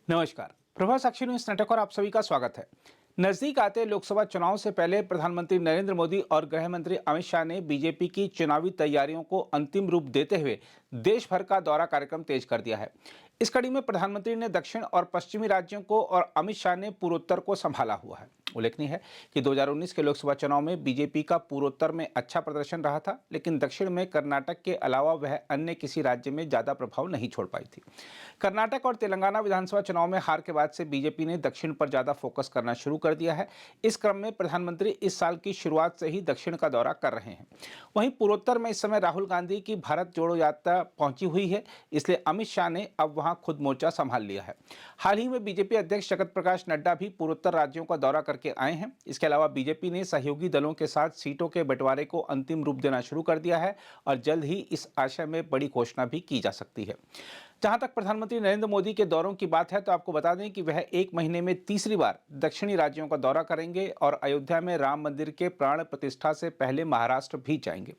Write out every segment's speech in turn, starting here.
नमस्कार। प्रभा साक्षी news network और आप सभी का स्वागत है। नजदीक आते लोकसभा चुनाव से पहले प्रधानमंत्री नरेंद्र मोदी और गृह मंत्री अमित शाह ने बीजेपी की चुनावी तैयारियों को अंतिम रूप देते हुए देश भर का दौरा कार्यक्रम तेज कर दिया है। इस कड़ी में प्रधानमंत्री ने दक्षिण और पश्चिमी राज्यों को और अमित शाह ने पूर्वोत्तर को संभाला हुआ है। उल्लेखनीय है कि 2019 के लोकसभा चुनाव में बीजेपी का पूर्वोत्तर में अच्छा प्रदर्शन रहा था, लेकिन दक्षिण में कर्नाटक के अलावा वह अन्य किसी राज्य में ज्यादा प्रभाव नहीं छोड़ पाई थी। कर्नाटक और तेलंगाना विधानसभा चुनाव में हार के बाद से बीजेपी ने दक्षिण पर ज्यादा फोकस करना शुरू कर दिया है। इस क्रम में प्रधानमंत्री इस साल की शुरुआत से ही दक्षिण का दौरा कर रहे हैं। वहीं पूर्वोत्तर में इस समय राहुल गांधी की भारत जोड़ो यात्रा पहुंची हुई है, इसलिए अमित शाह ने अब वहां खुद मोर्चा संभाल लिया है। हाल ही में बीजेपी अध्यक्ष जगत प्रकाश नड्डा भी पूर्वोत्तर राज्यों का दौरा करके आए हैं। इसके अलावा बीजेपी ने सहयोगी दलों के साथ सीटों के बंटवारे को अंतिम रूप देना शुरू कर दिया है और जल्द ही इस आशय में बड़ी घोषणा भी की जा सकती है। जहां तक प्रधानमंत्री नरेंद्र मोदी के दौरों की बात है, तो आपको बता दें कि वह एक महीने में तीसरी बार दक्षिणी राज्यों का दौरा करेंगे और अयोध्या में राम मंदिर के प्राण प्रतिष्ठा से पहले महाराष्ट्र भी जाएंगे।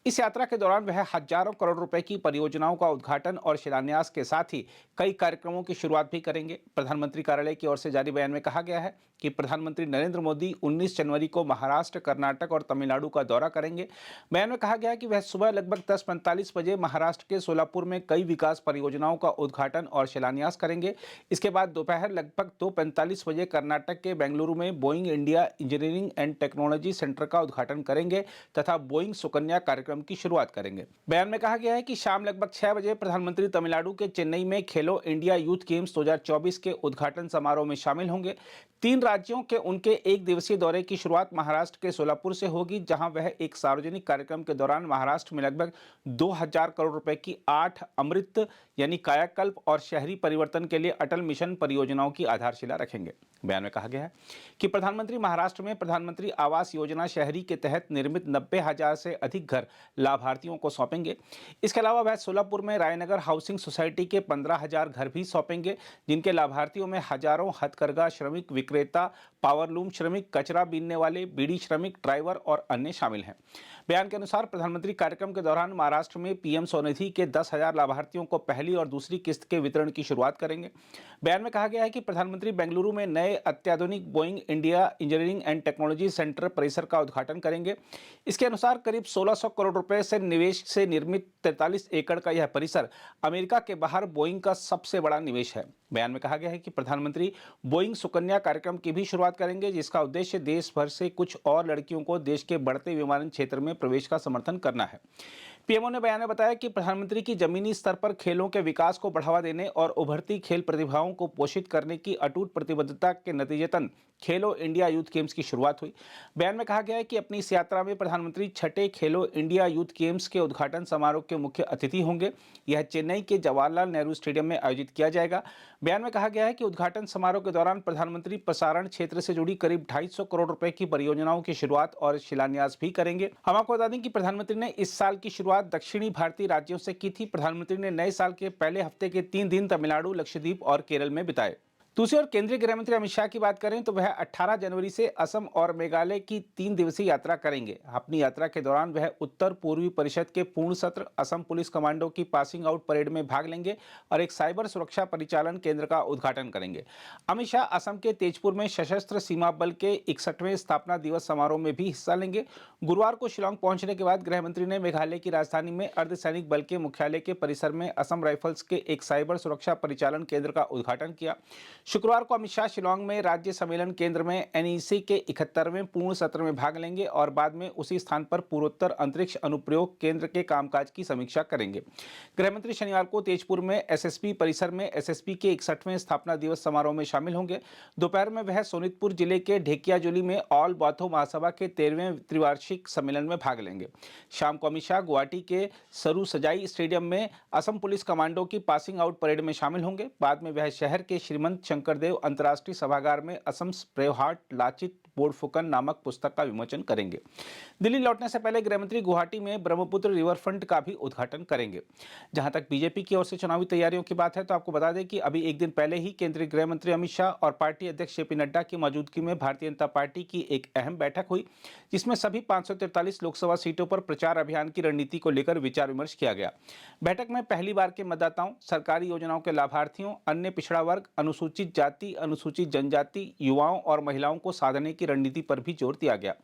इस यात्रा के दौरान वह हजारों करोड़ रुपए की परियोजनाओं का उद्घाटन और शिलान्यास के साथ ही कई कार्यक्रमों की शुरुआत भी करेंगे। प्रधानमंत्री कार्यालय की ओर से जारी बयान में कहा गया है कि प्रधानमंत्री नरेंद्र मोदी 19 जनवरी को महाराष्ट्र, कर्नाटक और तमिलनाडु का दौरा करेंगे। बयान में कहा गया है कि वह सुबह लगभग 10:45 बजे महाराष्ट्र के सोलापुर में कई विकास परियोजनाओं का उद्घाटन और शिलान्यास करेंगे। इसके बाद दोपहर लगभग 2:45 बजे कर्नाटक के बेंगलुरु में Boeing India engineering and technology centre का उद्घाटन करेंगे तथा बोइंग सुकन्या कार्यक्रम की शुरुआत करेंगे। बयान में कहा गया है कि शाम लगभग 6 बजे प्रधानमंत्री तमिलनाडु के चेन्नई में खेलो इंडिया यूथ गेम्स 2024 के उद्घाटन समारोह में शामिल होंगे। 3 राज्यों के उनके एक दिवसीय दौरे की शुरुआत महाराष्ट्र के सोलापुर से होगी, जहां वह एक सार्वजनिक कार्यक्रम के दौरान महाराष्ट्र में लगभग 2000 करोड़ रुपए की 8 अमृत यानी कायाकल्प और शहरी परिवर्तन के लिए अटल मिशन परियोजनाओं की आधारशिला रखेंगे। बयान में कहा गया है कि प्रधानमंत्री महाराष्ट्र में प्रधानमंत्री आवास योजना शहरी के तहत निर्मित 90,000 से अधिक घर लाभार्थियों को सौंपेंगे। इसके अलावा वह सोलापुर में रायनगर हाउसिंग सोसाइटी के 15,000 घर भी सौंपेंगे, जिनके लाभार्थियों में हजारों हथकरघा श्रमिक, विक्रेता, पावरलूम श्रमिक, कचरा बीनने वाले, बीड़ी श्रमिक, ड्राइवर और अन्य शामिल हैं। बयान के अनुसार प्रधानमंत्री कार्यक्रम के दौरान महाराष्ट्र में पीएम स्वनिधि के 10,000 लाभार्थियों को पहली और दूसरी किस्त के वितरण की शुरुआत करेंगे। बयान में कहा गया है कि प्रधानमंत्री बेंगलुरु में नए अत्याधुनिक Boeing India engineering and technology centre परिसर का उद्घाटन करेंगे। इसके अनुसार करीब 1600 करोड़ रुपए से निवेश से निर्मित 43 एकड़ का यह परिसर अमेरिका के बाहर बोइंग का सबसे बड़ा निवेश है। बयान में कहा गया है कि प्रधानमंत्री बोइंग सुकन्या कार्यक्रम की भी शुरुआत करेंगे, जिसका उद्देश्य देश भर से कुछ और लड़कियों को देश के बढ़ते विमानन क्षेत्र में प्रवेश का समर्थन करना है। पीएमओ ने बयान में बताया कि प्रधानमंत्री की जमीनी स्तर पर खेलों के विकास को बढ़ावा देने और उभरती खेल प्रतिभाओं को पोषित करने की अटूट प्रतिबद्धता के नतीजतन खेलो इंडिया यूथ गेम्स की शुरुआत हुई। बयान में कहा गया है कि अपनी इस यात्रा में प्रधानमंत्री छठे खेलो इंडिया यूथ गेम्स के उद्घाटन समारोह के मुख्य अतिथि होंगे। यह चेन्नई के जवाहरलाल नेहरू स्टेडियम में आयोजित किया जाएगा। बयान में कहा गया है कि उद्घाटन समारोह के दौरान प्रधानमंत्री प्रसारण क्षेत्र से जुड़ी करीब 250 करोड़ रुपए की परियोजनाओं की शुरुआत और शिलान्यास भी करेंगे। हम आपको बता दें कि प्रधानमंत्री ने इस साल की शुरुआत दक्षिणी भारतीय राज्यों से की थी। प्रधानमंत्री ने नए साल के पहले हफ्ते के 3 दिन तमिलनाडु, लक्षद्वीप और केरल में बिताए। दूसरी ओर केंद्रीय गृह मंत्री अमित शाह की बात करें तो वह 18 जनवरी से असम और मेघालय की 3 दिवसीय यात्रा करेंगे। अपनी यात्रा के दौरान वह उत्तर पूर्वी परिषद के पूर्ण सत्र, असम पुलिस कमांडो की पासिंग आउट परेड में भाग लेंगे और एक साइबर सुरक्षा परिचालन केंद्र का उद्घाटन करेंगे। अमित शाह असम के तेजपुर में सशस्त्र सीमा बल के 61वें स्थापना दिवस समारोह में भी हिस्सा लेंगे। गुरुवार को शिलांग पहुंचने के बाद गृह मंत्री ने मेघालय की राजधानी में अर्धसैनिक बल के मुख्यालय के परिसर में असम राइफल्स के एक साइबर सुरक्षा परिचालन केंद्र का उद्घाटन किया। शुक्रवार को अमित शाह शिलांग में राज्य सम्मेलन केंद्र में एनईसी के 71वें पूर्ण सत्र में भाग लेंगे और बाद में उसी स्थान पर पूर्वोत्तर अंतरिक्ष अनुप्रयोग केंद्र के कामकाज की समीक्षा करेंगे। गृहमंत्री शनिवार को तेजपुर में एसएसपी परिसर में एसएसपी के 61वें स्थापना दिवस समारोह में शामिल होंगे। दोपहर में वह सोनितपुर जिले के ढेकियाजुली में ऑल बौथो महासभा के 13वें त्रिवार्षिक सम्मेलन में भाग लेंगे। शाम को अमित शाह गुवाहाटी के सरू सजाई स्टेडियम में असम पुलिस कमांडो की पासिंग आउट परेड में शामिल होंगे। बाद में वह शहर के श्रीमंत शंकरदेव अंतर्राष्ट्रीय सभागार में असम स्प्रेहार्ट लाचित बोर्ड फुकन नामक पुस्तक का विमोचन करेंगे। दिल्ली लौटने से पहले गृहमंत्री गुवाहाटी में ब्रह्मपुत्र रिवर फ्रंट का भी उद्घाटन करेंगे। जहां तक बीजेपी की ओर से चुनावी तैयारियों की बात है तो आपको बता दें कि अभी एक दिन पहले ही केंद्रीय गृह मंत्री अमित शाह और पार्टी अध्यक्ष जेपी नड्डा की मौजूदगी में भारतीय जनता पार्टी की एक अहम बैठक हुई, जिसमें सभी 543 लोकसभा सीटों पर प्रचार अभियान की रणनीति को लेकर विचार विमर्श किया गया। बैठक में पहली बार के मतदाताओं, सरकारी योजनाओं के लाभार्थियों, अन्य पिछड़ा वर्ग, अनुसूचित जाति, अनुसूचित जनजाति, युवाओं और महिलाओं को साधने की रणनीति पर भी जोर दिया गया।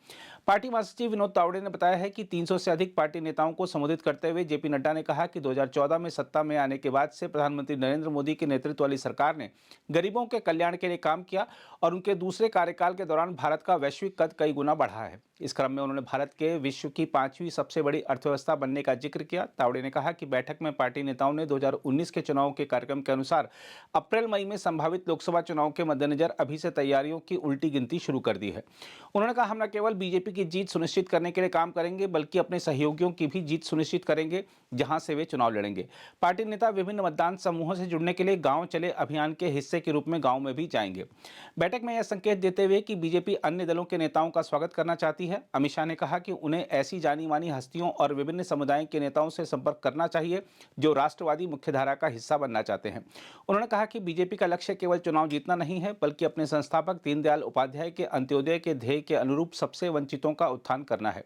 पार्टी महासचिव विनोद तावड़े ने बताया है कि 300 से अधिक पार्टी नेताओं को संबोधित करते हुए जेपी नड्डा ने कहा कि 2014 में सत्ता में आने के बाद से प्रधानमंत्री नरेंद्र मोदी के नेतृत्व वाली सरकार ने गरीबों के कल्याण के लिए काम किया और उनके दूसरे कार्यकाल के दौरान भारत का वैश्विक कद कई गुना बढ़ा है। इस क्रम में उन्होंने भारत के विश्व की 5वीं सबसे बड़ी अर्थव्यवस्था बनने का जिक्र किया। तावड़े ने कहा कि बैठक में पार्टी नेताओं ने 2019 के चुनाव के कार्यक्रम के अनुसार अप्रैल मई में संभावित लोकसभा चुनाव के मद्देनजर अभी से तैयारियों की उल्टी गिनती शुरू कर दी है। उन्होंने कहा, हम न केवल बीजेपी की जीत सुनिश्चित करने के लिए काम करेंगे बल्कि अपने सहयोगियों की भी जीत सुनिश्चित करेंगे जहां से वे चुनाव लड़ेंगे। पार्टी नेता विभिन्न मतदान समूहों से जुड़ने के लिए गांव चले अभियान के हिस्से के रूप में गांव में भी जाएंगे। बैठक में यह संकेत देते हुए कि बीजेपी अन्य दलों के नेताओं का स्वागत करना चाहती है, अमित शाह ने कहा कि उन्हें ऐसी जानी मानी हस्तियों और विभिन्न समुदायों के नेताओं से संपर्क करना चाहिए जो राष्ट्रवादी मुख्यधारा का हिस्सा बनना चाहते हैं। उन्होंने कहा कि बीजेपी का लक्ष्य केवल चुनाव जीतना नहीं है बल्कि अपने संस्थापक दीनदयाल उपाध्याय के अंत्योदय के ध्येय के अनुरूप सबसे वंचितों का उत्थान करना है।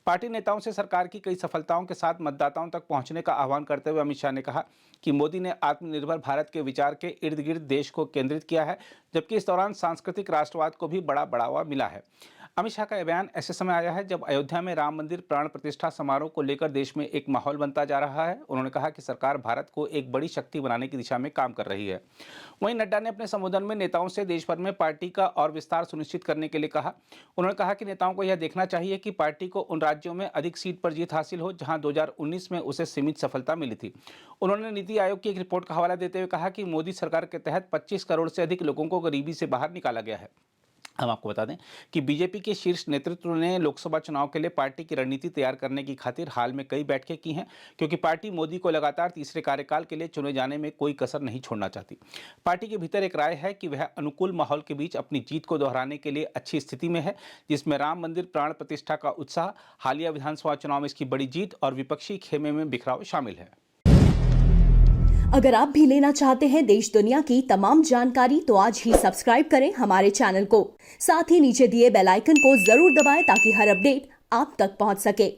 पार्टी नेताओं से सरकार की कई सफलताओं के साथ मतदाताओं तक पहुंचने का आह्वान करते हुए अमित शाह ने कहा कि मोदी ने आत्मनिर्भर भारत के विचार के इर्द गिर्द देश को केंद्रित किया है, जबकि इस दौरान सांस्कृतिक राष्ट्रवाद को भी बड़ा बढ़ावा मिला है। अमित शाह का यह बयान ऐसे समय आया है जब अयोध्या में राम मंदिर प्राण प्रतिष्ठा समारोह को लेकर देश में एक माहौल बनता जा रहा है। उन्होंने कहा कि सरकार भारत को एक बड़ी शक्ति बनाने की दिशा में काम कर रही है। वहीं नड्डा ने अपने संबोधन में नेताओं से देश भर में पार्टी का और विस्तार सुनिश्चित करने के लिए कहा। उन्होंने कहा कि नेताओं को यह देखना चाहिए कि पार्टी को उन राज्यों में अधिक सीट पर जीत हासिल हो जहां 2019 में उसे सीमित सफलता मिली थी। उन्होंने नीति आयोग की एक रिपोर्ट का हवाला देते हुए कहा कि मोदी सरकार के तहत 25 करोड़ से अधिक लोगों को गरीबी से बाहर निकाला गया है। हम आपको बता दें कि बीजेपी के शीर्ष नेतृत्व ने लोकसभा चुनाव के लिए पार्टी की रणनीति तैयार करने की खातिर हाल में कई बैठकें की हैं, क्योंकि पार्टी मोदी को लगातार तीसरे कार्यकाल के लिए चुने जाने में कोई कसर नहीं छोड़ना चाहती। पार्टी के भीतर एक राय है कि वह अनुकूल माहौल के बीच अपनी जीत को दोहराने के लिए अच्छी स्थिति में है, जिसमें राम मंदिर प्राण प्रतिष्ठा का उत्साह, हालिया विधानसभा चुनाव में इसकी बड़ी जीत और विपक्षी खेमे में बिखराव शामिल है। अगर आप भी लेना चाहते हैं देश दुनिया की तमाम जानकारी तो आज ही सब्सक्राइब करें हमारे चैनल को। साथ ही नीचे दिए बेल आइकन को जरूर दबाएं ताकि हर अपडेट आप तक पहुंच सके।